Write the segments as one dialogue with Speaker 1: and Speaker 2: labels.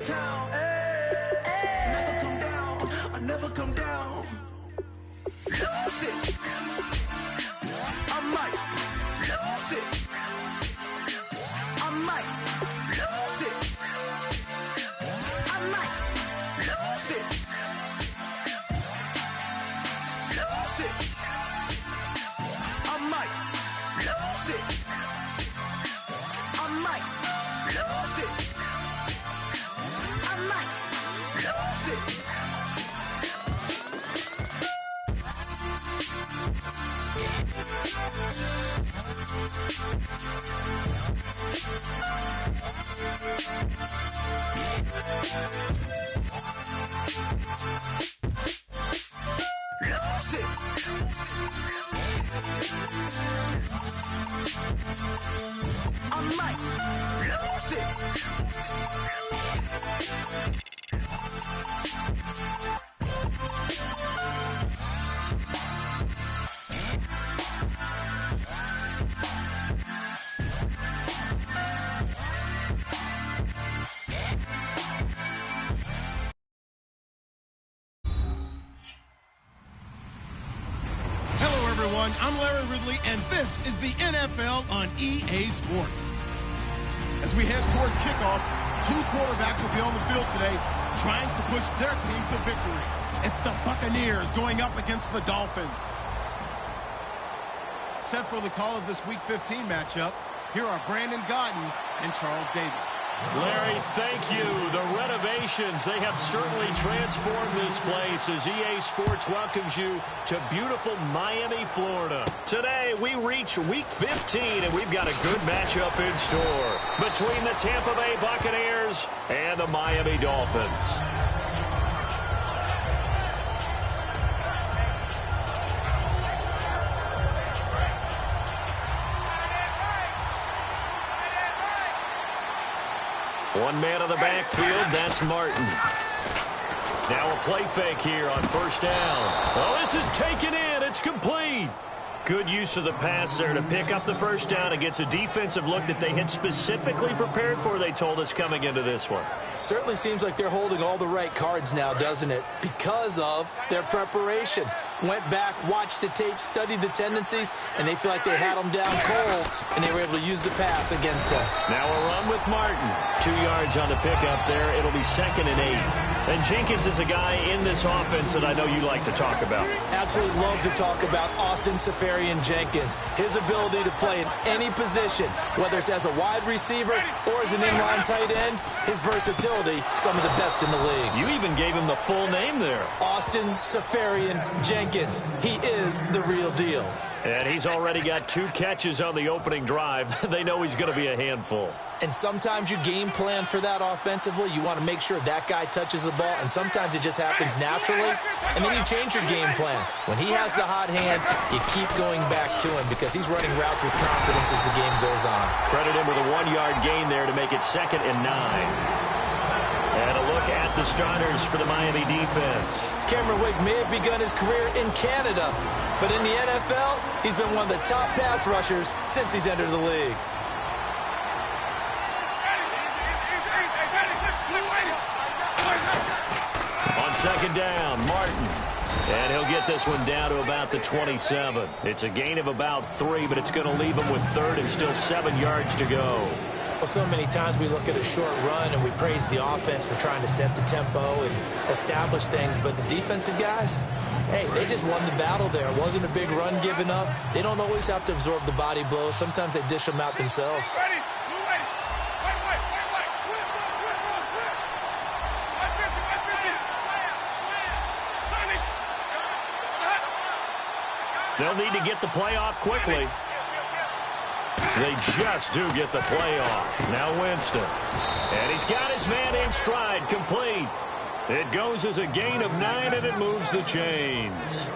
Speaker 1: town. Hey, never come down. I never come down. Lose it. I might lose it. I might lose it. I might lose it. Lose it. I might lose it. I might lose it. I might lose it. I might lose it.
Speaker 2: Hello, everyone. I'm Larry Ridley, and this is the NFL on EA Sports. As we head towards kickoff, two quarterbacks will be on the field today trying to push their team to victory. It's the Buccaneers going up against the Dolphins. Set for the call of this Week 15 matchup, here are Brandon Gaudin and Charles Davis.
Speaker 3: Larry, thank you. The renovations, they have certainly transformed this place as EA Sports welcomes you to beautiful Miami, Florida. Today, we reach Week 15, and we've got a good matchup in store between the Tampa Bay Buccaneers and the Miami Dolphins. One man on the backfield, that's Martin. Now a play fake here on first down. Oh, this is taken in. It's complete. Good use of the pass there to pick up the first down against a defensive look that they had specifically prepared for, they told us, coming into this one.
Speaker 4: Certainly seems like they're holding all the right cards now, doesn't it? Because of their preparation. Went back, watched the tape, studied the tendencies, and they feel like they had them down cold, and they were able to use the pass against them.
Speaker 3: Now a run with Martin. 2 yards on the pickup there. It'll be 2nd and 8. And Jenkins is a guy in this offense that I know you like to talk about.
Speaker 4: Absolutely love to talk about Austin Seferian-Jenkins. His ability to play in any position, whether it's as a wide receiver or as an inline tight end, his versatility, some of the best in the league.
Speaker 3: You even gave him the full name there.
Speaker 4: Austin Seferian-Jenkins. He is the real deal.
Speaker 3: And he's already got 2 catches on the opening drive. They know he's going to be a handful.
Speaker 4: And sometimes you game plan for that offensively. You want to make sure that guy touches the ball, and sometimes it just happens naturally, and then you change your game plan. When he has the hot hand, you keep going back to him because he's running routes with confidence as the game goes on.
Speaker 3: Credit him with a 1-yard gain there to make it 2nd and 9. And a look at the starters for the Miami defense.
Speaker 4: Cameron Wake may have begun his career in Canada, but in the NFL, he's been one of the top pass rushers since he's entered the league.
Speaker 3: On 2nd down, Martin. And he'll get this one down to about the 27. It's a gain of about 3, but it's going to leave him with 3rd and still 7 yards to go.
Speaker 4: Well, so many times we look at a short run and we praise the offense for trying to set the tempo and establish things, but the defensive guys, hey, they just won the battle there. It wasn't a big run given up. They don't always have to absorb the body blows. Sometimes they dish them out themselves.
Speaker 3: They'll need to get the play off quickly. They just do get the play off. Now Winston. And he's got his man in stride, complete. It goes as a gain of 9, and it moves the chains.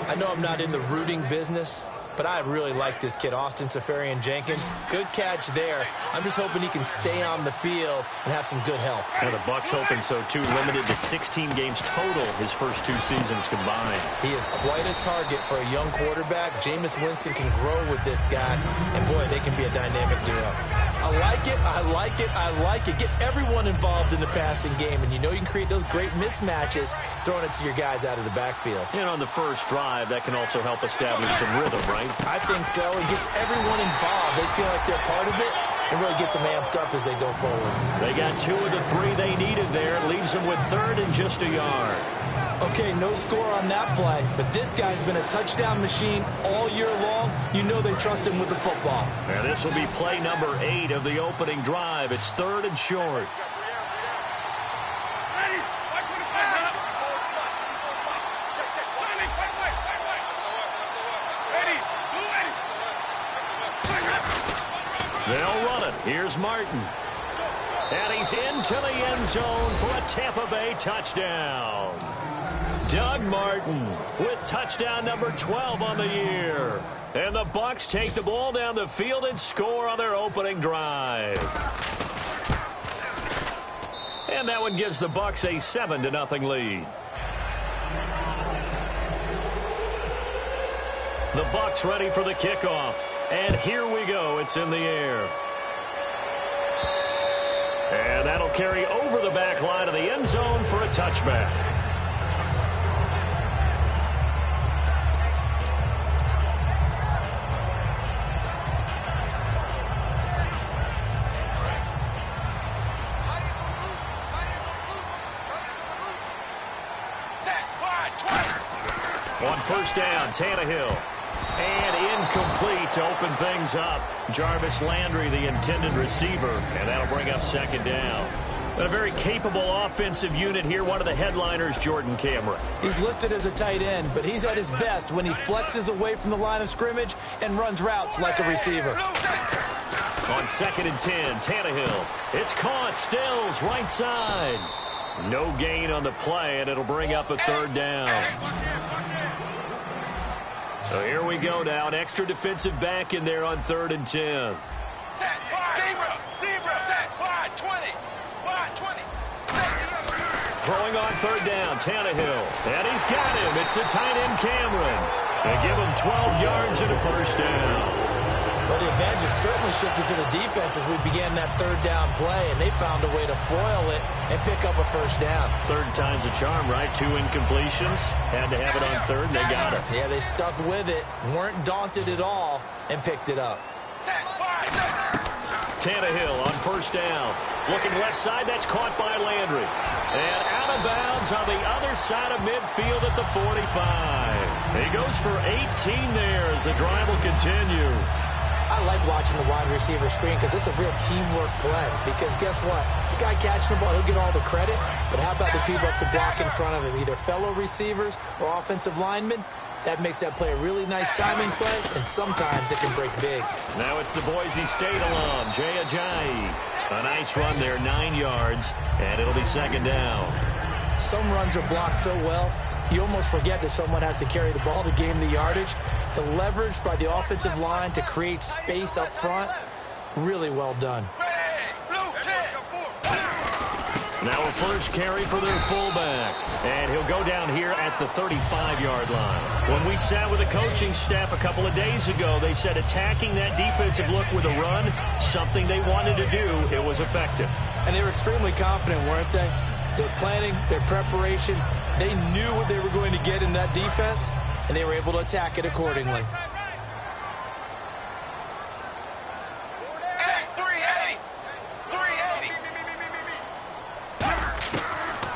Speaker 4: I know I'm not in the rooting business, but I really like this kid, Austin Seferian-Jenkins. Good catch there. I'm just hoping he can stay on the field and have some good health.
Speaker 3: And the Bucs hoping so, too. Limited to 16 games total his first 2 seasons combined.
Speaker 4: He is quite a target for a young quarterback. Jameis Winston can grow with this guy, and boy, they can be a dynamic duo. I like it, I like it, I like it. Get everyone involved in the passing game, and you know you can create those great mismatches throwing it to your guys out of the backfield.
Speaker 3: And on the first drive, that can also help establish some rhythm, right?
Speaker 4: I think so. It gets everyone involved. They feel like they're part of it, and really gets them amped up as they go forward.
Speaker 3: They got 2 of the 3 they needed there. It leaves them with 3rd and just a yard.
Speaker 4: Okay, no score on that play, but this guy's been a touchdown machine all year long. You know they trust him with the football.
Speaker 3: And this will be play number 8 of the opening drive. It's 3rd and short. They'll run it. Here's Martin. And he's into the end zone for a Tampa Bay touchdown. Doug Martin with touchdown number 12 on the year. And the Bucs take the ball down the field and score on their opening drive. And that one gives the Bucs a 7-0 lead. The Bucs ready for the kickoff. And here we go. It's in the air. And that'll carry over the back line of the end zone for a touchback. On first down, Tannehill. And incomplete to open things up. Jarvis Landry, the intended receiver. And that'll bring up 2nd down. But a very capable offensive unit here. One of the headliners, Jordan Cameron.
Speaker 4: He's listed as a tight end, but he's at his best when he flexes away from the line of scrimmage and runs routes like a receiver.
Speaker 3: On 2nd and 10, Tannehill. It's caught. Stills, right side. No gain on the play, and it'll bring up a 3rd down. So here we go now. An extra defensive back in there on 3rd and 10. Throwing on 3rd down, Tannehill. And he's got him. It's the tight end, Cameron. They give him 12 yards and a 1st down.
Speaker 4: Well, the advantage has certainly shifted to the defense as we began that 3rd down play, and they found a way to foil it and pick up a 1st down.
Speaker 3: 3rd time's a charm, right? 2 incompletions. Had to have it on 3rd, and they got it.
Speaker 4: Yeah, they stuck with it, weren't daunted at all, and picked it up.
Speaker 3: Tannehill on 1st down. Looking left side, that's caught by Landry. And out of bounds on the other side of midfield at the 45. He goes for 18 there as the drive will continue.
Speaker 4: I like watching the wide receiver screen because it's a real teamwork play. Because guess what? The guy catching the ball, he'll get all the credit. But how about the people up to block in front of him? Either fellow receivers or offensive linemen. That makes that play a really nice timing play, and sometimes it can break big.
Speaker 3: Now it's the Boise State alum, Jay Ajayi. A nice run there, 9 yards, and it'll be 2nd down.
Speaker 4: Some runs are blocked so well, you almost forget that someone has to carry the ball to gain the yardage. The leverage by the offensive line to create space up front, really well done.
Speaker 3: Now a first carry for their fullback. And he'll go down here at the 35-yard line. When we sat with the coaching staff a couple of days ago, they said attacking that defensive look with a run, something they wanted to do, it was effective.
Speaker 4: And they were extremely confident, weren't they? Their planning, their preparation, they knew what they were going to get in that defense, and they were able to attack it accordingly.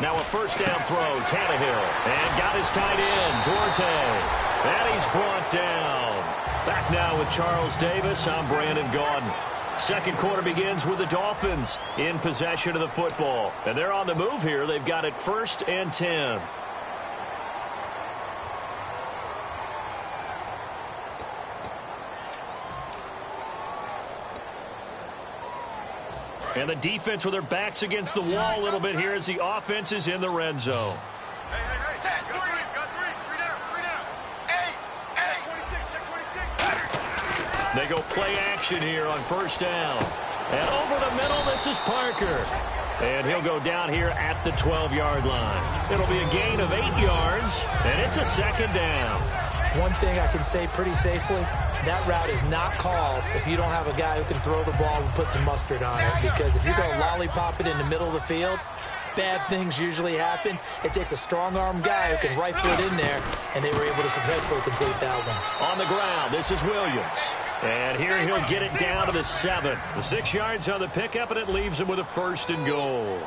Speaker 3: Now a first down throw, Tannehill. And got his tight end, Duarte. And he's brought down. Back now with Charles Davis. I'm Brandon Gaudin. Second quarter begins with the Dolphins in possession of the football. And they're on the move here. They've got it 1st and 10. And the defense with their backs against the wall a little bit here as the offense is in the red zone. They go play action here on first down. And over the middle, this is Parker. And he'll go down here at the 12-yard line. It'll be a gain of 8 yards, and it's a 2nd down.
Speaker 4: one thing I can say pretty safely, that route is not called if you don't have a guy who can throw the ball and put some mustard on it. Because if you go lollipop it in the middle of the field, bad things usually happen. It takes a strong-arm guy who can rifle it in there, and they were able to successfully complete that one.
Speaker 3: On the ground, this is Williams. And here he'll get it down to the 7. The 6 yards on the pickup, and it leaves him with a 1st and goal.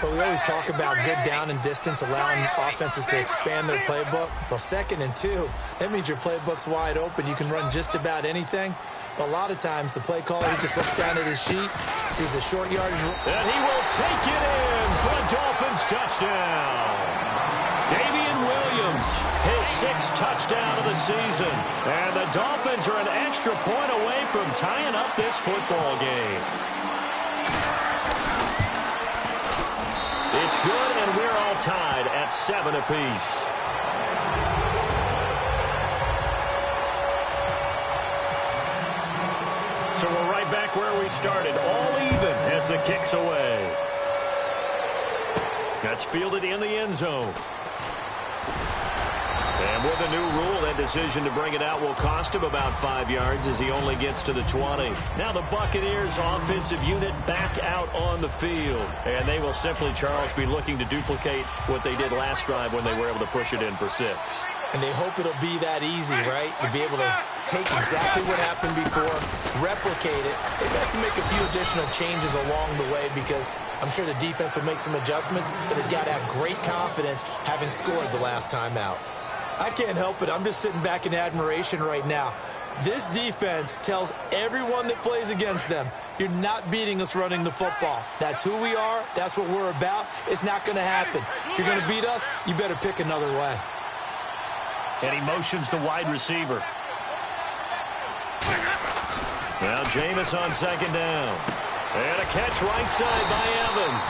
Speaker 4: But we always talk about good down and distance, allowing offenses to expand their playbook. Well, 2nd and 2, that means your playbook's wide open. You can run just about anything. But a lot of times, the play caller, he just looks down at his sheet, sees the short yardage.
Speaker 3: And he will take it in for a Dolphins touchdown. Damian Williams, his 6th touchdown of the season. And the Dolphins are an extra point away from tying up this football game. It's good, and we're all tied at 7 apiece. So we're right back where we started, all even as the kick's away. That's fielded in the end zone. And with a new rule, that decision to bring it out will cost him about 5 yards as he only gets to the 20. Now the Buccaneers offensive unit back out on the field. And they will simply, Charles, be looking to duplicate what they did last drive when they were able to push it in for 6.
Speaker 4: And they hope it'll be that easy, right? To be able to take exactly what happened before, replicate it. They've got to make a few additional changes along the way because I'm sure the defense will make some adjustments, but they've got to have great confidence having scored the last time out. I can't help it. I'm just sitting back in admiration right now. This defense tells everyone that plays against them, you're not beating us running the football. That's who we are. That's what we're about. It's not going to happen. If you're going to beat us, you better pick another way.
Speaker 3: And he motions the wide receiver. Now Jameis on 2nd down. And a catch right side by Evans.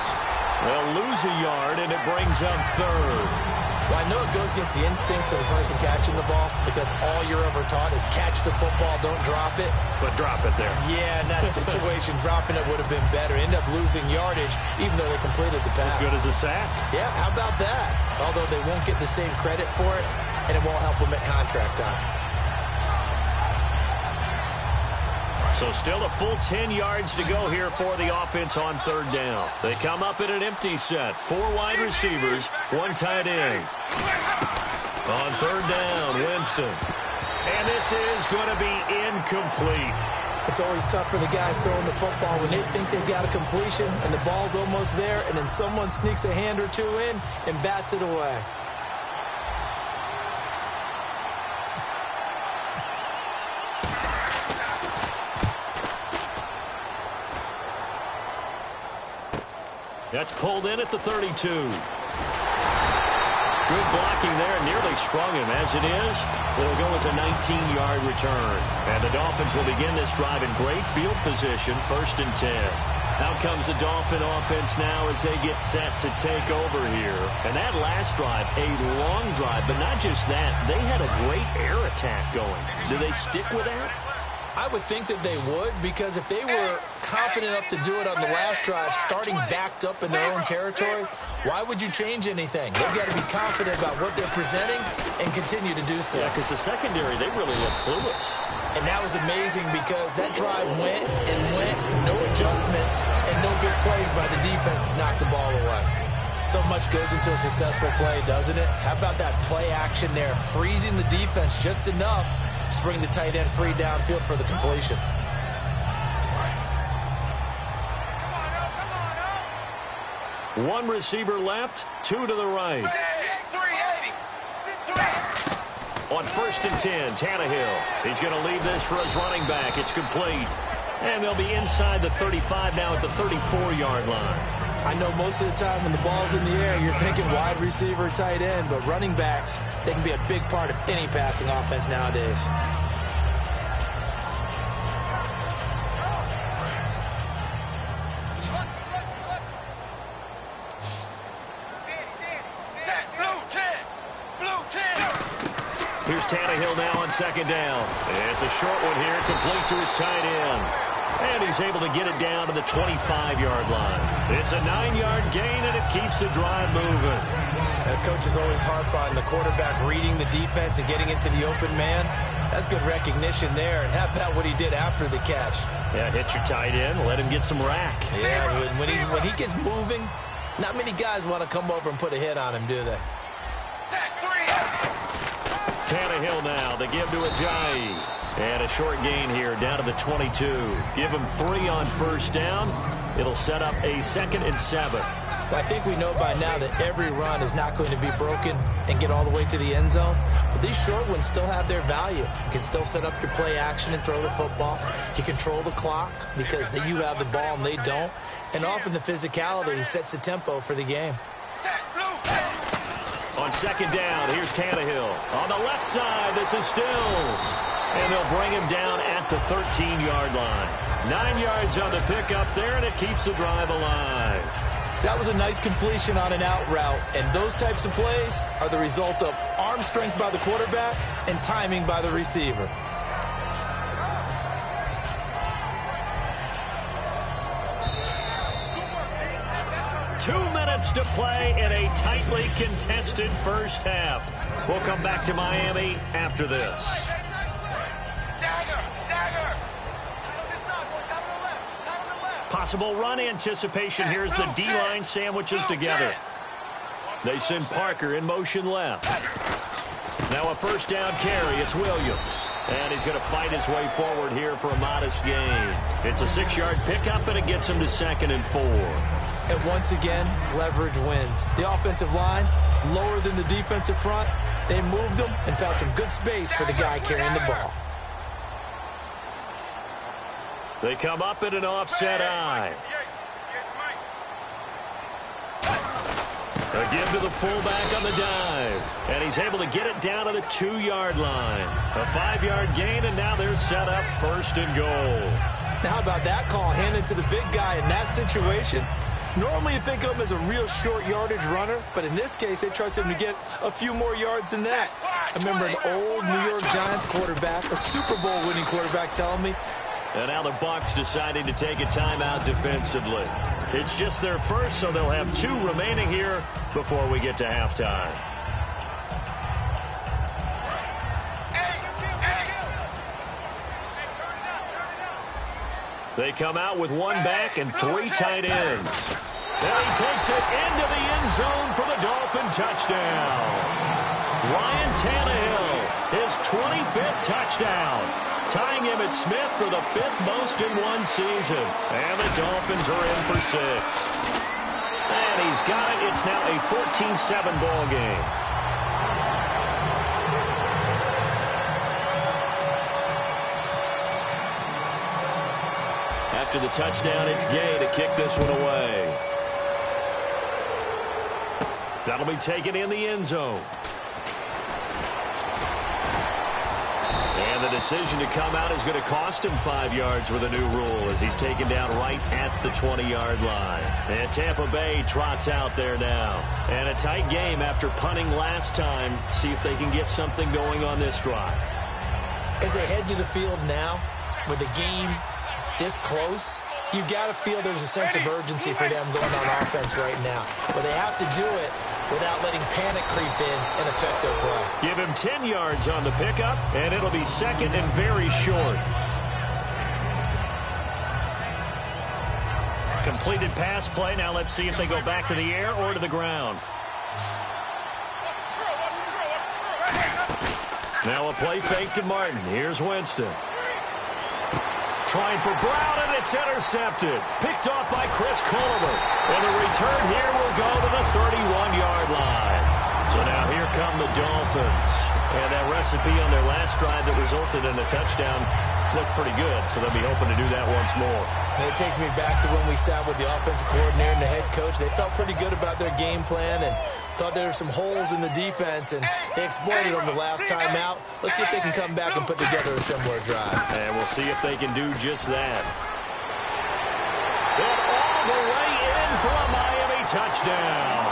Speaker 3: They'll lose a yard, and it brings up 3rd.
Speaker 4: Well, I know it goes against the instincts of the person catching the ball because all you're ever taught is catch the football, don't drop it.
Speaker 3: But drop it there.
Speaker 4: Yeah, in that situation, dropping it would have been better. End up losing yardage, even though they completed the pass.
Speaker 3: As good as a sack.
Speaker 4: Yeah, how about that? Although they won't get the same credit for it, and it won't help them at contract time.
Speaker 3: So still a full 10 yards to go here for the offense on 3rd down. They come up in an empty set. 4 wide receivers, 1 tight end. On 3rd down, Winston. And this is going to be incomplete.
Speaker 4: It's always tough for the guys throwing the football when they think they've got a completion and the ball's almost there, and then someone sneaks a hand or two in and bats it away.
Speaker 3: That's pulled in at the 32. Good blocking there, nearly sprung him. As it is, it'll go as a 19-yard return. And the Dolphins will begin this drive in great field position, 1st and 10. Out comes the Dolphin offense now as they get set to take over here. And that last drive, a long drive, but not just that. They had a great air attack going. Do they stick with that?
Speaker 4: I would think that they would, because if they were confident enough to do it on the last drive, starting backed up in their own territory, why would you change anything? They've got to be confident about what they're presenting and continue to do so.
Speaker 3: Yeah, because the secondary, they really look clueless.
Speaker 4: And that was amazing because that drive went and went, no adjustments, and no big plays by the defense to knock the ball away. So much goes into a successful play, doesn't it? How about that play action there, freezing the defense just enough to bring the tight end free downfield for the completion.
Speaker 3: One receiver left, 2 to the right. On 1st and 10, Tannehill. He's going to leave this for his running back. It's complete. And they'll be inside the 35 now at the 34-yard line.
Speaker 4: I know most of the time when the ball's in the air, you're thinking wide receiver, tight end, but running backs, they can be a big part of any passing offense nowadays.
Speaker 3: Here's Tannehill now on 2nd down. It's a short one here, complete to his tight end. And he's able to get it down to the 25-yard line. It's a 9-yard gain, and it keeps the drive moving.
Speaker 4: Coaches always harp on the quarterback reading the defense and getting into the open man. That's good recognition there. And how about what he did after the catch?
Speaker 3: Yeah, hit your tight end, let him get some rack.
Speaker 4: Yeah, when he gets moving, not many guys want to come over and put a hit on him, do they?
Speaker 3: Tannehill now, they give to Ajayi. And a short gain here, down to the 22. Give him 3 on first down. It'll set up a 2nd and 7.
Speaker 4: Well, I think we know by now that every run is not going to be broken and get all the way to the end zone. But these short ones still have their value. You can still set up your play action and throw the football. You control the clock because you have the ball and they don't. And often the physicality sets the tempo for the game.
Speaker 3: On 2nd down, here's Tannehill. On the left side, this is Stills. And they'll bring him down at the 13-yard line. 9 yards on the pickup there, and it keeps the drive alive.
Speaker 4: That was a nice completion on an out route, and those types of plays are the result of arm strength by the quarterback and timing by the receiver.
Speaker 3: Two minutes to play in a tightly contested first half. We'll come back to Miami after this. Possible run anticipation. Here's the D-line sandwiches together. They send Parker in motion left. Now a first down carry. It's Williams. And he's going to fight his way forward here for a modest gain. It's a 6-yard pickup, and it gets him to 2nd and 4.
Speaker 4: And once again, leverage wins. The offensive line, lower than the defensive front. They moved them and found some good space for the guy carrying the ball.
Speaker 3: They come up in an offset eye. A give to the fullback on the dive. And he's able to get it down to the 2-yard line. A 5-yard gain, and now they're set up 1st and goal.
Speaker 4: Now, how about that call handed to the big guy in that situation? Normally you think of him as a real short yardage runner, but in this case, they trust him to get a few more yards than that. I remember an old New York Giants quarterback, a Super Bowl winning quarterback, telling me.
Speaker 3: And now the Bucs deciding to take a timeout defensively. It's just their first, so they'll have 2 remaining here before we get to halftime. They come out with 1 back and 3 tight ends. And he takes it into the end zone for the Dolphin touchdown. Ryan Tannehill, his 25th touchdown. Tying Emmitt Smith for the 5th most in one season. And the Dolphins are in for 6. And he's got it. It's now a 14-7 ball game. After the touchdown, it's Gay to kick this one away. That'll be taken in the end zone. And the decision to come out is going to cost him 5 yards with a new rule as he's taken down right at the 20-yard line. And Tampa Bay trots out there now. And a tight game after punting last time. See if they can get something going on this drive.
Speaker 4: As they head to the field now, with the game this close, you've got to feel there's a sense of urgency for them going on offense right now. But they have to do it without letting panic creep in and affect their play.
Speaker 3: Give him 10 yards on the pickup, and it'll be 2nd and very short. Completed pass play. Now let's see if they go back to the air or to the ground. Now a play fake to Martin. Here's Winston. Trying for Brown, and it's intercepted. Picked off by Chris Coleman. And the return here will go to the 31-yard line. So now here come the Dolphins. And that recipe on their last drive that resulted in a touchdown looked pretty good. So they'll be hoping to do that once more.
Speaker 4: And it takes me back to when we sat with the offensive coordinator and the head coach. They felt pretty good about their game plan and thought there were some holes in the defense, and they exploited them the last time out. Let's see if they can come back and put together a similar drive.
Speaker 3: And we'll see if they can do just that. And all the way in for a Miami touchdown.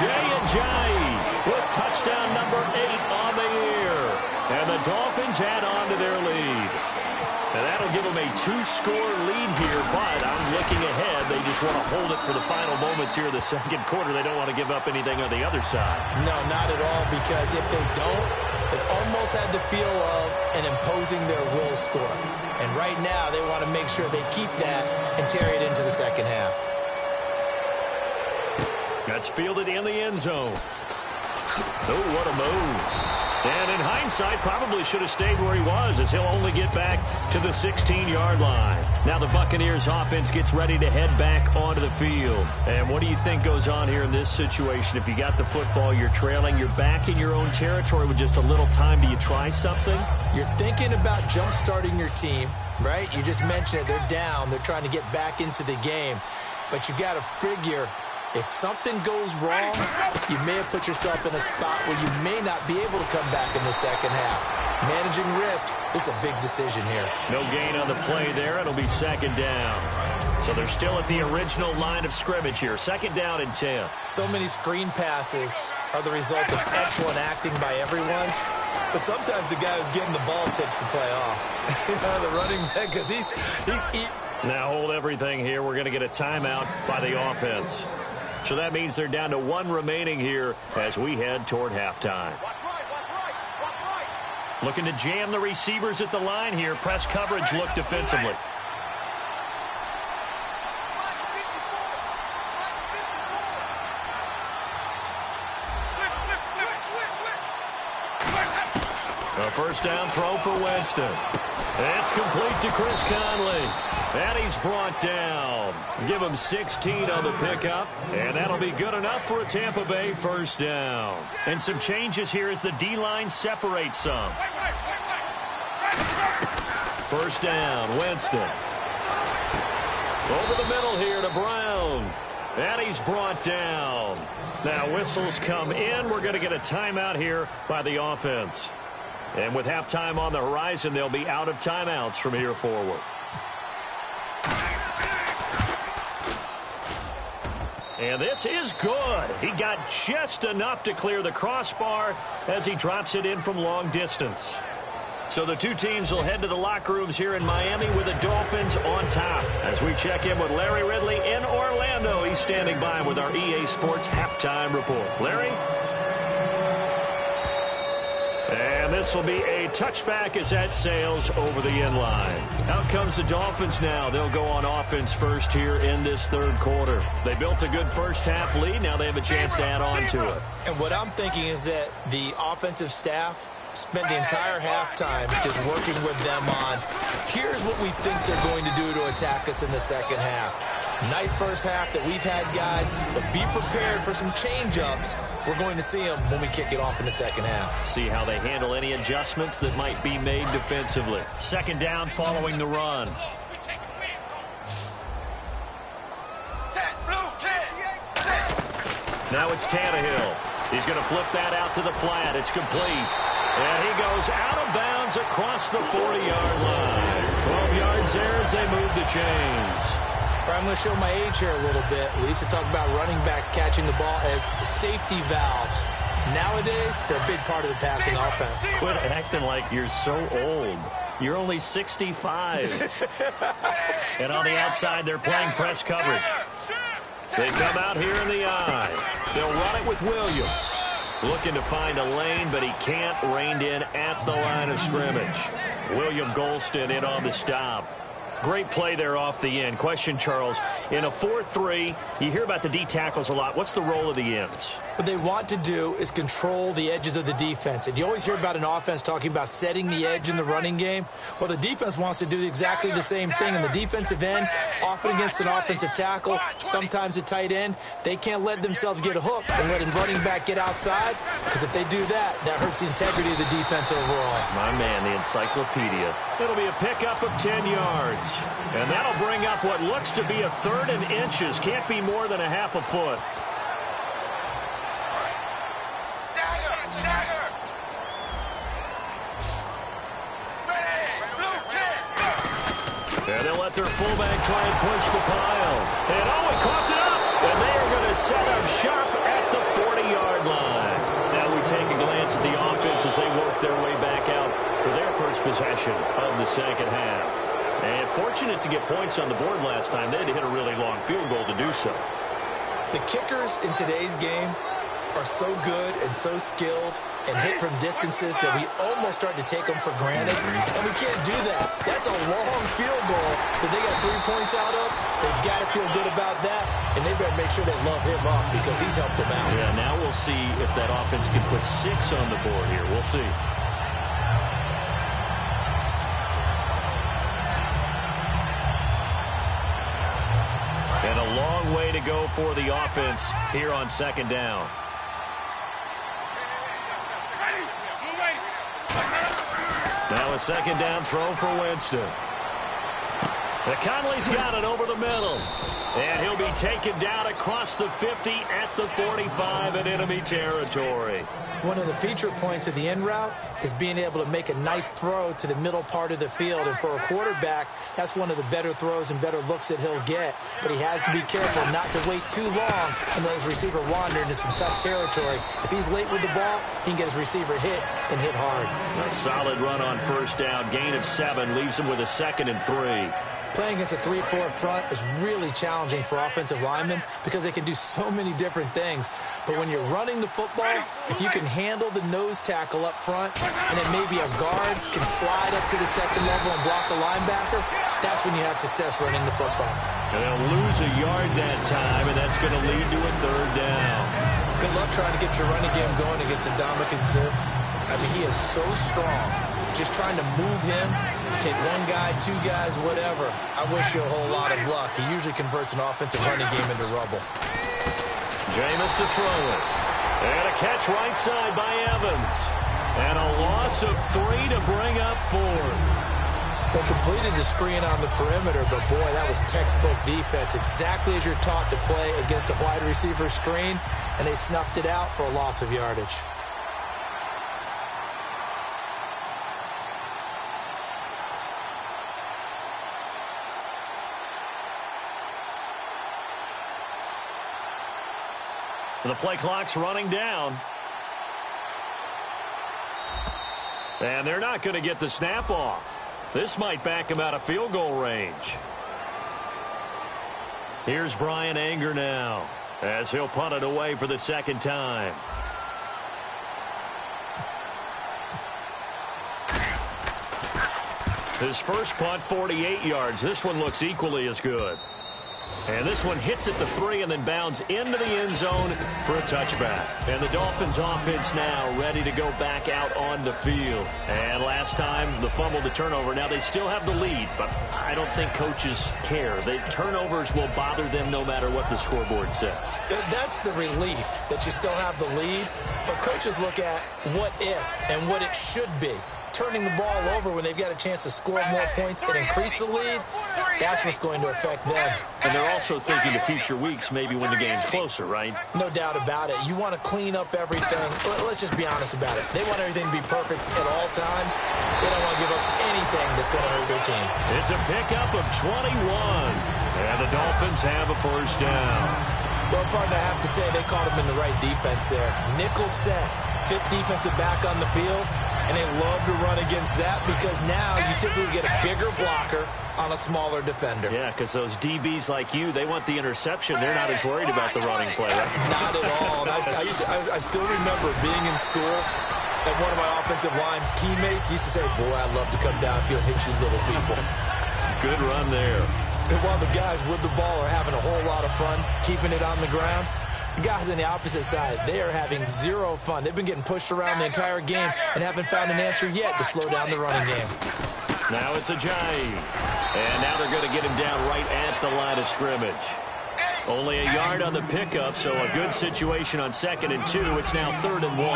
Speaker 3: Jay Ajayi with touchdown number 8 on the year. And the Dolphins add on to their lead. And that'll give them a 2-score lead here, but I'm looking ahead. They just want to hold it for the final moments here of the second quarter. They don't want to give up anything on the other side.
Speaker 4: No, not at all, because if they don't, it almost had the feel of an imposing their will score. And right now, they want to make sure they keep that and carry it into the second half.
Speaker 3: That's fielded in the end zone. Oh, what a move. And in hindsight, probably should have stayed where he was, as he'll only get back to the 16-yard line. Now the Buccaneers offense gets ready to head back onto the field. And what do you think goes on here in this situation? If you got the football, you're trailing, you're back in your own territory with just a little time. Do you try something?
Speaker 4: You're thinking about jump-starting your team, right? You just mentioned it. They're down. They're trying to get back into the game. But you got to figure, if something goes wrong, you may have put yourself in a spot where you may not be able to come back in the second half. Managing risk is a big decision here.
Speaker 3: No gain on the play there. It'll be second down. So they're still at the original line of scrimmage here. Second down and 10.
Speaker 4: So many screen passes are the result of excellent acting by everyone. But sometimes the guy who's getting the ball takes the play off. The running back, because he's eating.
Speaker 3: Now hold everything here. We're going to get a timeout by the offense. So that means they're down to 1 remaining here as we head toward halftime. Looking to jam the receivers at the line here. Press coverage look defensively. A first down throw for Winston. It's complete to Chris Conley. And he's brought down. Give him 16 on the pickup. And that'll be good enough for a Tampa Bay first down. And some changes here as the D-line separates some. First down, Winston. Over the middle here to Brown. And he's brought down. Now whistles come in. We're going to get a timeout here by the offense. And with halftime on the horizon, they'll be out of timeouts from here forward. And this is good. He got just enough to clear the crossbar as he drops it in from long distance. So the two teams will head to the locker rooms here in Miami with the Dolphins on top. As we check in with Larry Ridley in Orlando, he's standing by with our EA Sports Halftime Report. Larry? And this will be a touchback as that sails over the end line. Out comes the Dolphins now. They'll go on offense first here in this third quarter. They built a good first half lead. Now they have a chance to add on to it.
Speaker 4: And what I'm thinking is that the offensive staff spent the entire halftime just working with them on, here's what we think they're going to do to attack us in the second half. Nice first half that we've had, guys, but be prepared for some change-ups. We're going to see them when we kick it off in the second half.
Speaker 3: See how they handle any adjustments that might be made defensively. Second down following the run. Now it's Tannehill. He's going to flip that out to the flat. It's complete. And he goes out of bounds across the 40-yard line. 12 yards there as they move the chains.
Speaker 4: I'm going to show my age here a little bit. We used to talk about running backs catching the ball as safety valves. Nowadays, they're a big part of the passing offense.
Speaker 3: Quit acting like you're so old. You're only 65. And on the outside, they're playing press coverage. They come out here in the eye. They'll run it with Williams. Looking to find a lane, but he can't. Reined in at the line of scrimmage. William Golston in on the stop. Great play there off the end. Question, Charles, in a 4-3, you hear about the D tackles a lot. What's the role of the ends?
Speaker 4: What they want to do is control the edges of the defense. And you always hear about an offense talking about setting the edge in the running game. Well, the defense wants to do exactly the same thing. And the defensive end, often against an offensive tackle, sometimes a tight end, they can't let themselves get a hook and let a running back get outside. Because if they do that, that hurts the integrity of the defense overall.
Speaker 3: My man, the encyclopedia. It'll be a pickup of 10 yards. And that'll bring up what looks to be a third and inches. Can't be more than a half a foot. And they'll let their fullback try and push the pile. And Owen coughed it up. And they are going to set up shop at the 40-yard line. Now we take a glance at the offense as they work their way back out for their first possession of the second half. And fortunate to get points on the board last time. They had to hit a really long field goal to do so.
Speaker 4: The kickers in today's game are so good and so skilled and hit from distances that we almost start to take them for granted. And we can't do that. That's a long field goal that they got 3 points out of. They've got to feel good about that, and they better make sure they love him up because he's helped them out.
Speaker 3: Yeah, now we'll see if that offense can put 6 on the board here. We'll see. And a long way to go for the offense here on second down. Now a second down throw for Winston. Conley's got it over the middle. And he'll be taken down across the 50 at the 45 in enemy territory.
Speaker 4: One of the feature points of the in route is being able to make a nice throw to the middle part of the field. And for a quarterback, that's one of the better throws and better looks that he'll get. But he has to be careful not to wait too long and let his receiver wander into some tough territory. If he's late with the ball, he can get his receiver hit and hit hard.
Speaker 3: A solid run on first down. Gain of 7 leaves him with a 2nd and 3.
Speaker 4: Playing against a 3-4 front is really challenging for offensive linemen because they can do so many different things. But when you're running the football, if you can handle the nose tackle up front and then maybe a guard can slide up to the second level and block a linebacker, that's when you have success running the football.
Speaker 3: And they'll lose a yard that time, and that's going to lead to a 3rd down.
Speaker 4: Good luck trying to get your running game going against Ndamukong Suh. I mean, he is so strong. Just trying to move him, take 1 guy, 2 guys, whatever. I wish you a whole lot of luck. He usually converts an offensive running game into rubble.
Speaker 3: Jameis to throw it. And a catch right side by Evans. And a loss of 3 to bring up 4th.
Speaker 4: They completed the screen on the perimeter, but boy, that was textbook defense. Exactly as you're taught to play against a wide receiver screen, and they snuffed it out for a loss of yardage.
Speaker 3: The play clock's running down. And they're not going to get the snap off. This might back him out of field goal range. Here's Brian Anger now as he'll punt it away for the 2nd time. His first punt, 48 yards. This one looks equally as good. And this one hits at the 3 and then bounds into the end zone for a touchback. And the Dolphins offense now ready to go back out on the field. And last time, the fumble, the turnover. Now they still have the lead, but I don't think coaches care. The turnovers will bother them no matter what the scoreboard says.
Speaker 4: That's the relief that you still have the lead. But coaches look at what if and what it should be. Turning the ball over when they've got a chance to score more points and increase the lead, that's what's going to affect them.
Speaker 3: And they're also thinking to future weeks, maybe when the game's closer, right?
Speaker 4: No doubt about it. You want to clean up everything. Let's just be honest about it. They want everything to be perfect at all times. They don't want to give up anything that's going to hurt their team.
Speaker 3: It's a pickup of 21. And the Dolphins have a first down.
Speaker 4: Well, partner, I have to say they caught him in the right defense there. Nickel set, 5th defensive back on the field. And they love to run against that because now you typically get a bigger blocker on a smaller defender.
Speaker 3: Yeah, because those DBs like you, they want the interception. They're not as worried about the running play, right?
Speaker 4: Not at all. And I still remember being in school and one of my offensive line teammates used to say, boy, I'd love to come downfield and hit you little people.
Speaker 3: Good run there.
Speaker 4: And while the guys with the ball are having a whole lot of fun keeping it on the ground, the guys on the opposite side, they are having zero fun. They've been getting pushed around the entire game and haven't found an answer yet to slow down the running game.
Speaker 3: Now it's Ajayi. And now they're going to get him down right at the line of scrimmage. Only a yard on the pickup, so a good situation on 2nd and 2. It's now 3rd and 1.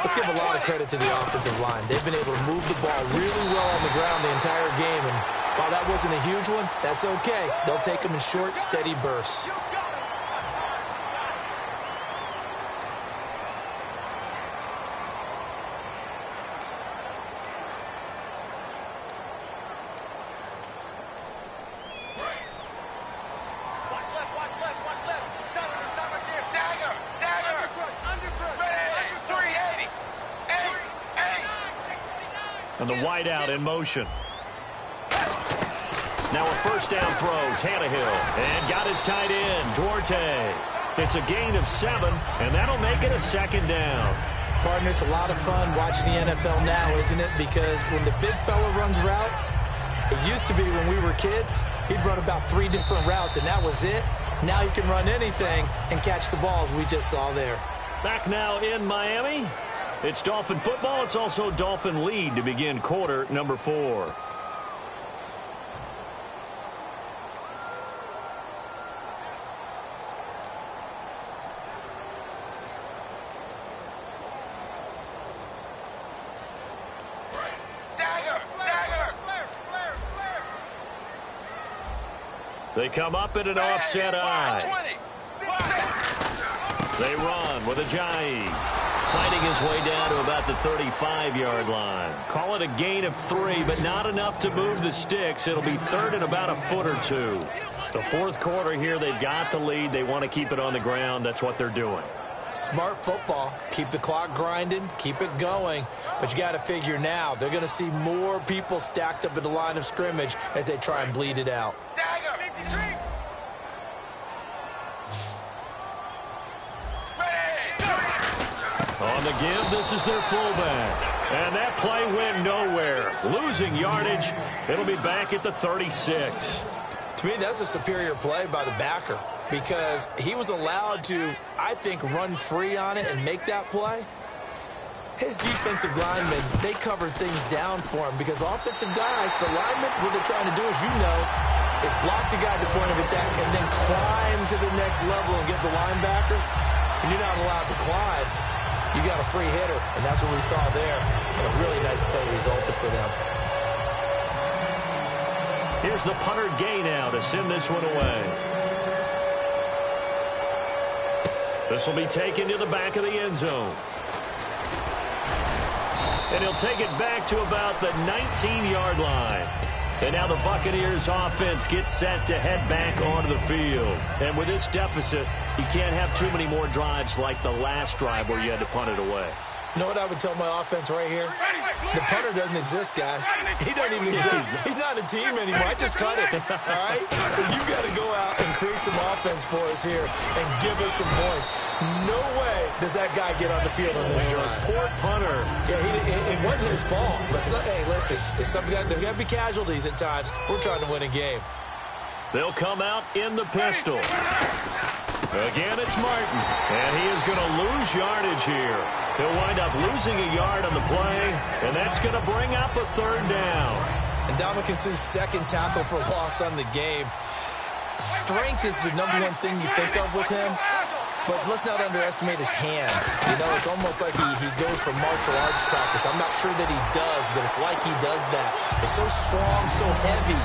Speaker 4: Let's give a lot of credit to the offensive line. They've been able to move the ball really well on the ground the entire game. And while that wasn't a huge one, that's okay. They'll take them in short, steady bursts.
Speaker 3: And the wideout in motion. Now a first down throw, Tannehill. And got his tight end, Duarte. It's a gain of 7, and that'll make it a second down.
Speaker 4: Partner, it's a lot of fun watching the NFL now, isn't it? Because when the big fella runs routes, it used to be when we were kids, he'd run about 3 different routes, and that was it. Now he can run anything and catch the balls we just saw there.
Speaker 3: Back now in Miami. It's Dolphin football. It's also Dolphin lead to begin quarter number 4. They come up in an offset eye. They run with Ajayi. Fighting his way down to about the 35-yard line. Call it a gain of 3, but not enough to move the sticks. It'll be 3rd and about a foot or 2. The fourth quarter here, they've got the lead. They want to keep it on the ground. That's what they're doing.
Speaker 4: Smart football. Keep the clock grinding. Keep it going. But you got to figure now, they're going to see more people stacked up at the line of scrimmage as they try and bleed it out.
Speaker 3: On the give, this is their fullback. And that play went nowhere. Losing yardage. It'll be back at the 36.
Speaker 4: To me, that's a superior play by the backer because he was allowed to, I think, run free on it and make that play. His defensive linemen, they covered things down for him because offensive guys, the linemen, what they're trying to do, as you know, is block the guy at the point of attack and then climb to the next level and get the linebacker. And you're not allowed to climb. You got a free hitter, and that's what we saw there. And a really nice play resulted for them.
Speaker 3: Here's the punter Gay now to send this one away. This will be taken to the back of the end zone. And he'll take it back to about the 19-yard line. And now the Buccaneers offense gets set to head back onto the field. And with this deficit, you can't have too many more drives like the last drive where you had to punt it away.
Speaker 4: You know what I would tell my offense right here? The punter doesn't exist, guys. He doesn't even exist. He's not a team anymore. I just cut it, all right? So you got to go out and create some offense for us here and give us some points. No way does that guy get on the field on this drive.
Speaker 3: Poor punter.
Speaker 4: Yeah, it wasn't his fault. But, hey, listen, if there got to be casualties at times, we're trying to win a game.
Speaker 3: They'll come out in the pistol. Again, it's Martin, and he is going to lose yardage here. He'll wind up losing a yard on the play, and that's going to bring up a 3rd down.
Speaker 4: And Ndamukong Suh's second tackle for loss on the game. Strength is the #1 thing you think of with him, but let's not underestimate his hands. You know, it's almost like he goes for martial arts practice. I'm not sure that he does, but it's like he does that. It's so strong, so heavy,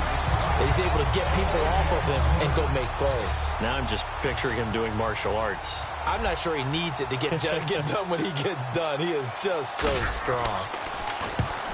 Speaker 4: that he's able to get people off of him and go make plays.
Speaker 3: Now I'm just picturing him doing martial arts.
Speaker 4: I'm not sure he needs it to get done when he gets done. He is just so strong.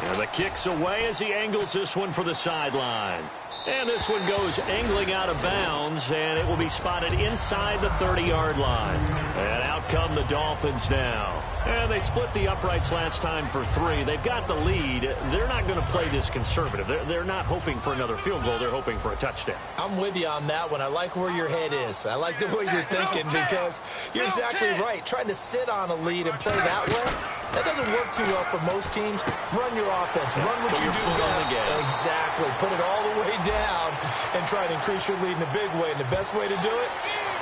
Speaker 3: And the kick's away as he angles this one for the sideline. And this one goes angling out of bounds, and it will be spotted inside the 30-yard line. And out come the Dolphins now. And they split the uprights last time for 3. They've got the lead. They're not going to play this conservative. They're not hoping for another field goal. They're hoping for a touchdown.
Speaker 4: I'm with you on that one. I like where your head is. I like the way you're thinking because you're exactly right. Trying to sit on a lead and play that way, that doesn't work too well for most teams. Run your offense. Run what you do best. Exactly. Put it all the way down and try to increase your lead in a big way. And the best way to do it,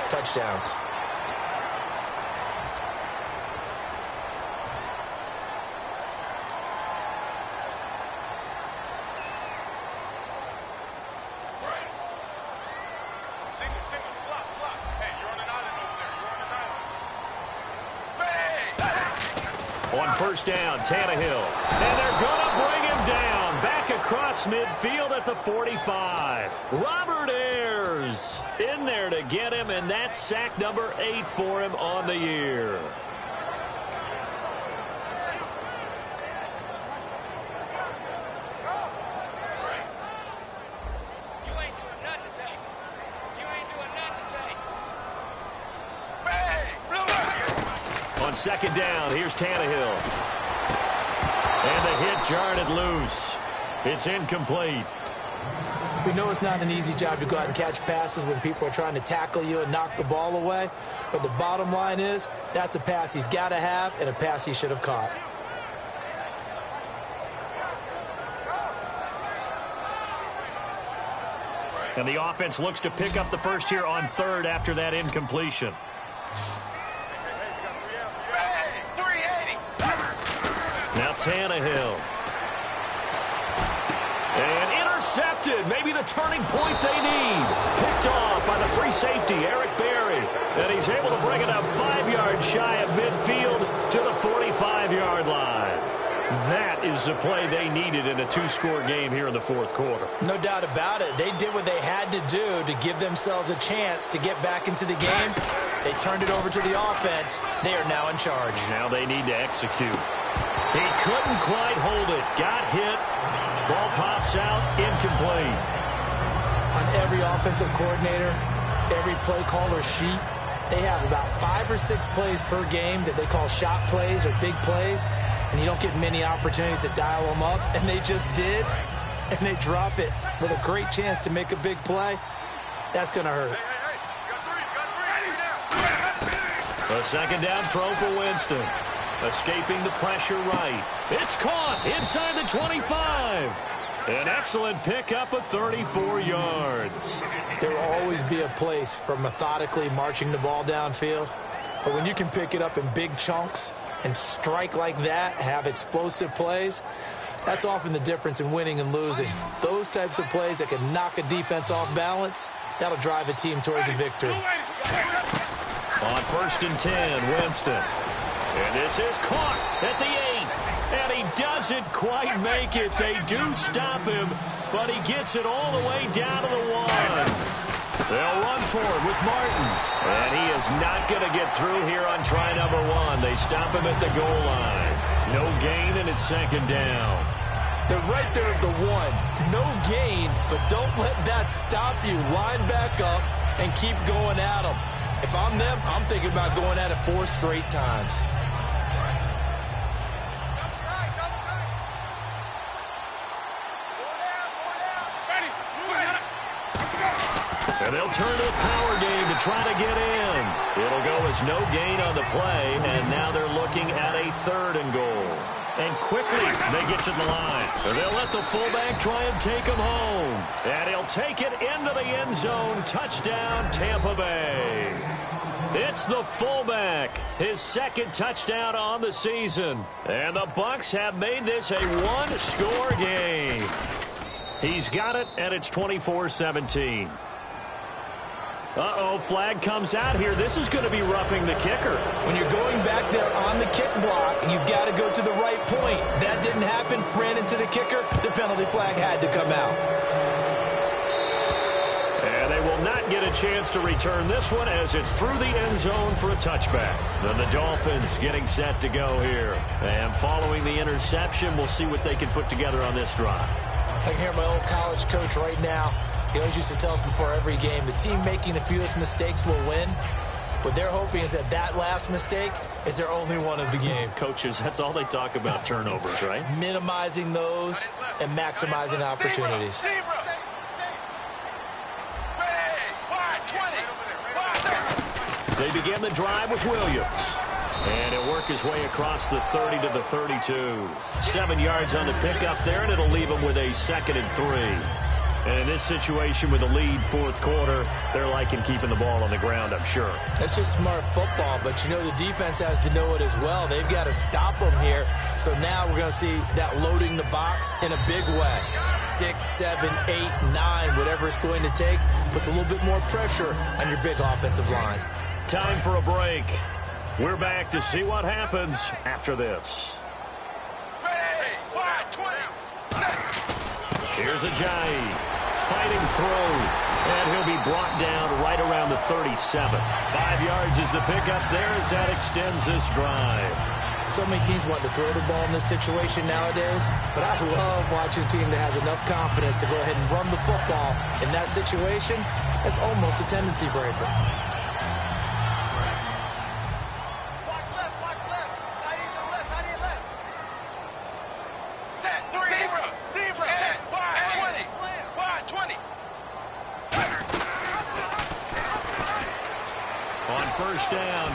Speaker 4: touchdowns.
Speaker 3: On first down, Tannehill. And they're going to bring him down. Back across midfield at the 45. Robert Ayers in there to get him, and that's sack number 8 for him on the year. On second down, here's Tannehill. And the hit jarred it loose. It's incomplete.
Speaker 4: We know it's not an easy job to go out and catch passes when people are trying to tackle you and knock the ball away. But the bottom line is, that's a pass he's got to have and a pass he should have caught.
Speaker 3: And the offense looks to pick up the first here on third after that incompletion. Now Tannehill. And intercepted. Maybe the turning point they need. Picked off by the free safety, Eric Berry. And he's able to bring it up 5 yards shy of midfield to the 45-yard line. That is the play they needed in a two-score game here in the fourth quarter.
Speaker 4: No doubt about it. They did what they had to do to give themselves a chance to get back into the game. They turned it over to the offense. They are now in charge.
Speaker 3: Now they need to execute. He couldn't quite hold it. Got hit. Ball pops out. Incomplete.
Speaker 4: On every offensive coordinator, every play caller sheet, they have about 5 or 6 plays per game that they call shot plays or big plays. And you don't get many opportunities to dial them up. And they just did. And they drop it with a great chance to make a big play. That's going to hurt.
Speaker 3: A second down throw for Winston. Escaping the pressure right. It's caught inside the 25. An excellent pickup of 34 yards.
Speaker 4: There will always be a place for methodically marching the ball downfield. But when you can pick it up in big chunks and strike like that, have explosive plays, that's often the difference in winning and losing. Those types of plays that can knock a defense off balance, that'll drive a team towards a victory.
Speaker 3: On 1st and 10, Winston. And this is caught at the 8. And he doesn't quite make it. They do stop him, but he gets it all the way down to the 1. They'll run for it with Martin. And he is not going to get through here on try number 1. They stop him at the goal line. No gain, and it's second down.
Speaker 4: They're right there at the 1. No gain, but don't let that stop you. Line back up and keep going at them. If I'm them, I'm thinking about going at it 4 straight times.
Speaker 3: And they'll turn to the power game to try to get in. It'll go as no gain on the play, and now they're looking at a 3rd and goal. And quickly, they get to the line. And they'll let the fullback try and take him home. And he'll take it into the end zone. Touchdown, Tampa Bay. It's the fullback, his 2nd touchdown on the season. And the Bucs have made this a 1-score game. He's got it, and it's 24-17. Uh-oh, flag comes out here. This is going to be roughing the kicker.
Speaker 4: When you're going back there on the kick block, you've got to go to the right point. That didn't happen. Ran into the kicker. The penalty flag had to come out.
Speaker 3: And they will not get a chance to return this one as it's through the end zone for a touchback. Then the Dolphins getting set to go here. And following the interception, we'll see what they can put together on this drive.
Speaker 4: I can hear my old college coach right now. He always used to tell us before every game, the team making the fewest mistakes will win. What they're hoping is that that last mistake is their only one of the game.
Speaker 3: Coaches, that's all they talk about, turnovers, right?
Speaker 4: Minimizing those and maximizing opportunities.
Speaker 3: They begin the drive with Williams. And he'll work his way across the 30 to the 32. 7 yards on the pickup there, and it'll leave him with a 2nd and 3. And in this situation with a lead 4th quarter, they're liking keeping the ball on the ground, I'm sure.
Speaker 4: That's just smart football, but you know the defense has to know it as well. They've got to stop them here. So now we're going to see that loading the box in a big way. 6, 7, 8, 9, whatever it's going to take, puts a little bit more pressure on your big offensive line.
Speaker 3: Time for a break. We're back to see what happens after this. Here's Ajayi. Fighting through, and he'll be brought down right around the 37. 5 yards is the pickup there as that extends this drive.
Speaker 4: So many teams want to throw the ball in this situation nowadays, but I love watching a team that has enough confidence to go ahead and run the football. In that situation, that's almost a tendency breaker.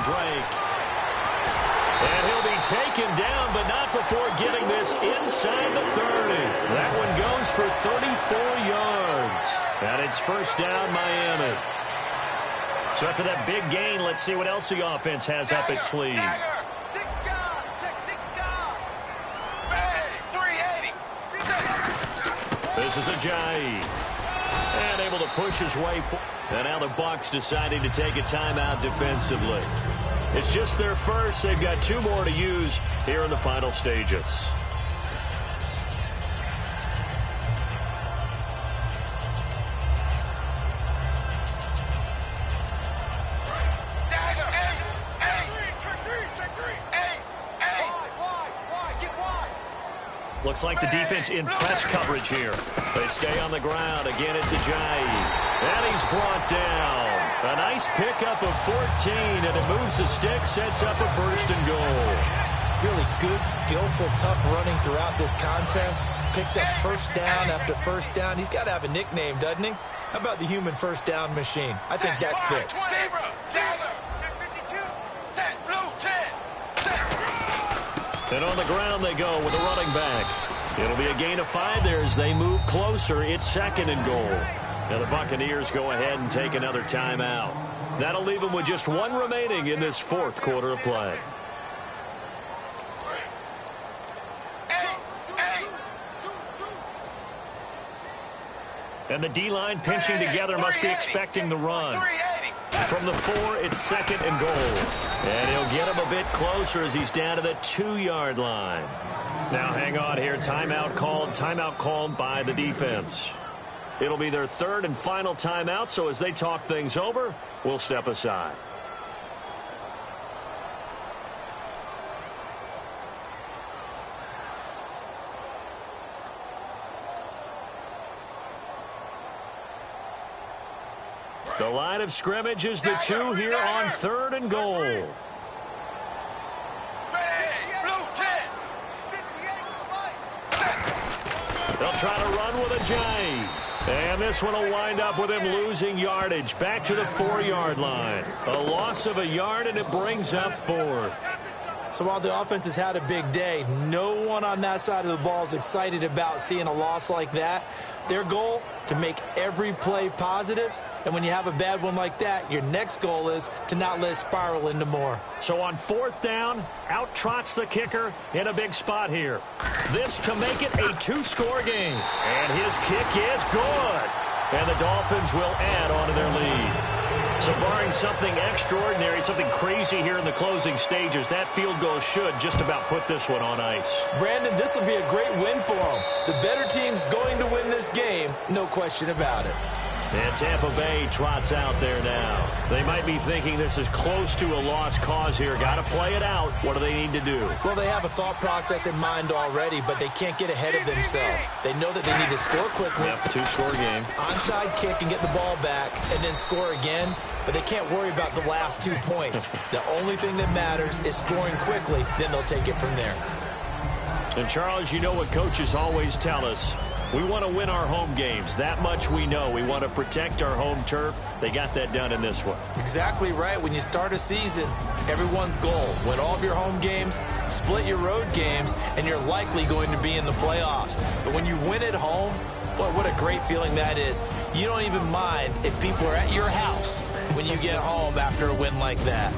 Speaker 3: Drake. And he'll be taken down, but not before getting this inside the 30. That one goes for 34 yards. And it's first down, Miami. So after that big gain, let's see what else the offense has up its sleeve. This is Ajayi. And able to push his way forward. And now the Bucs deciding to take a timeout defensively. It's just their first. They've got 2 more to use here in the final stages. Looks like the defense in press coverage here. They stay on the ground. Again, it's Ajayi. And he's brought down. A nice pickup of 14, and it moves the stick, sets up a 1st and goal.
Speaker 4: Really good, skillful, tough running throughout this contest. Picked up first down after first down. He's got to have a nickname, doesn't he? How about the human first down machine? I think that fits.
Speaker 3: And on the ground they go with a running back. It'll be a gain of 5 there as they move closer. It's 2nd and goal. Now the Buccaneers go ahead and take another timeout. That'll leave them with just 1 remaining in this 4th quarter of play. And the D-line pinching together, must be expecting the run. From the 4, it's 2nd and goal. And he'll get him a bit closer as he's down to the 2-yard line. Now hang on here. Timeout called by the defense. It'll be their 3rd and final timeout, so as they talk things over, we'll step aside. The line of scrimmage is the 2 here on 3rd and goal. They'll try to run with Ajayi. And this one will wind up with him losing yardage back to the 4-yard line. A loss of a yard, and it brings up 4th.
Speaker 4: So while the offense has had a big day, no one on that side of the ball is excited about seeing a loss like that. Their goal, to make every play positive. And when you have a bad one like that, your next goal is to not let it spiral into more.
Speaker 3: So on 4th down, out trots the kicker in a big spot here. This to make it a 2-score game. And his kick is good. And the Dolphins will add on to their lead. So barring something extraordinary, something crazy here in the closing stages, that field goal should just about put this one on ice.
Speaker 4: Brandon, this will be a great win for them. The better team's going to win this game, no question about it.
Speaker 3: And Tampa Bay trots out there now. They might be thinking this is close to a lost cause here. Got to play it out. What do they need to do?
Speaker 4: Well, they have a thought process in mind already, but they can't get ahead of themselves. They know that they need to score quickly.
Speaker 3: Yep, 2-score game.
Speaker 4: Onside kick and get the ball back and then score again. But they can't worry about the last 2 points. The only thing that matters is scoring quickly. Then they'll take it from there.
Speaker 3: And, Charles, you know what coaches always tell us. We want to win our home games. That much we know. We want to protect our home turf. They got that done in this one.
Speaker 4: Exactly right. When you start a season, everyone's goal, win all of your home games, split your road games, and you're likely going to be in the playoffs. But when you win at home, boy, what a great feeling that is. You don't even mind if people are at your house when you get home after a win like that.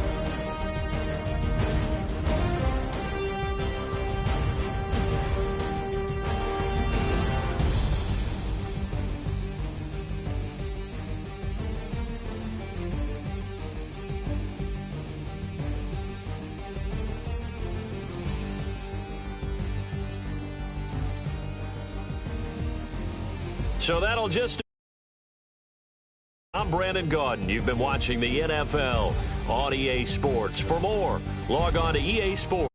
Speaker 3: So that'll just... I'm Brandon Gaudin. You've been watching the NFL on EA Sports. For more, log on to EA Sports.